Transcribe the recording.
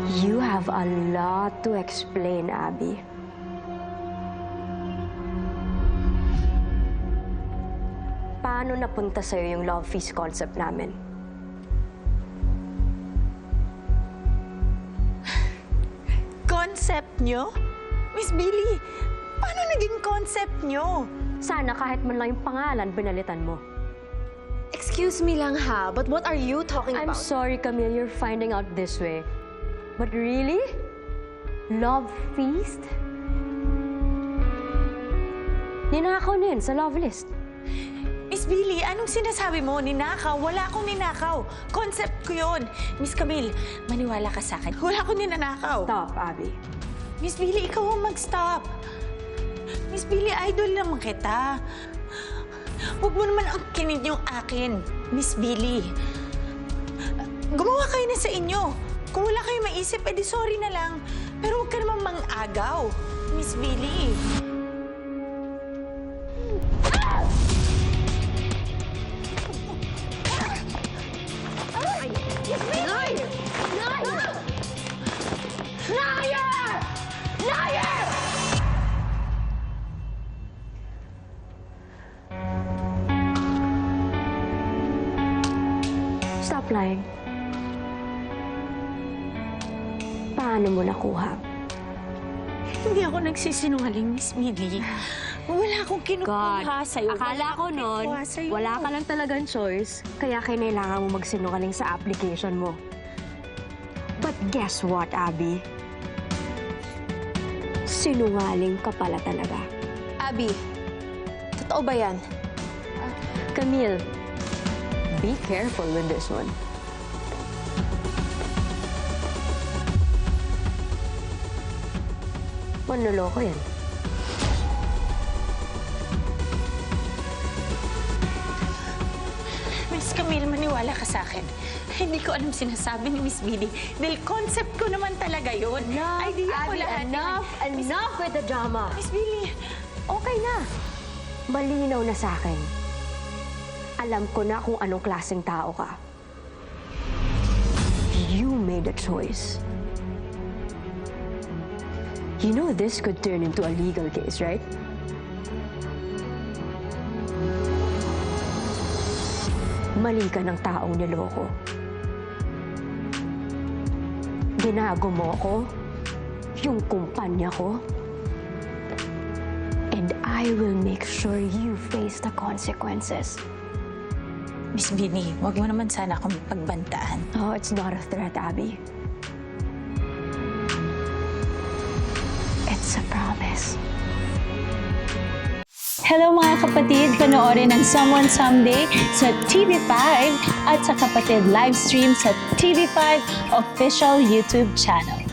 You have a lot to explain, Abby. Paano napunta sa'yo yung love feast concept namin? Concept nyo? Miss Billy, paano naging concept nyo? Sana kahit man lang yung pangalan, binalitan mo. Excuse me lang ha, but what are you talking I'm about? sorry, Camille, you're finding out this way. But really? Love feast? Ninakaw na yun sa love list. Miss Billy, anong sinasabi mo? Ninakaw? Wala akong ninakaw. Concept ko yun. Miss Camille, maniwala ka sa akin. Wala akong ninanakaw. Stop, Abby. Miss Billy, ikaw ang mag-stop. Miss Billy, idol naman kita. Huwag mo naman angkinin yung akin, Miss Billy. Gumawa kayo na sa inyo. Kung wala kayo maisip, edi sorry na lang. Pero huwag ka naman mang-agaw, Miss Billy. Liar! Liar! Liar! Liar! Stop lying. Paano mo nakuha? Hindi ako nagsisinungaling, Miss Billy. Wala akong kinukuha sa'yo. Akala ko nun, wala ka lang talagang choice, kaya kailangan mo magsinungaling sa application mo. But guess what, Abby? Sinungaling ka pala talaga. Abby, totoo ba yan? Camille, be careful with this one. Manloloko yan. Miss Camille, maniwala ka sa akin. Hindi ko alam sinasabi ni Miss Billy. Dahil concept ko naman talaga yun. Idea ko Abby, lahat. enough with the drama. Miss Billy, Okay na. Malinaw na sa akin. Alam ko na kung anong klaseng tao ka. You made a choice. You know this could turn into a legal case, right? Mali ka ng taong niloko. Ginago mo ko, yung kumpanya ko, and I will make sure you face the consequences. Miss Billy, wag mo naman sana akong pagbantaan. Oh, it's not a threat, Abby. It's a promise. Hello mga kapatid! Panoorin ang Someone Someday sa TV5 at sa Kapatid Livestream sa TV5 official YouTube channel.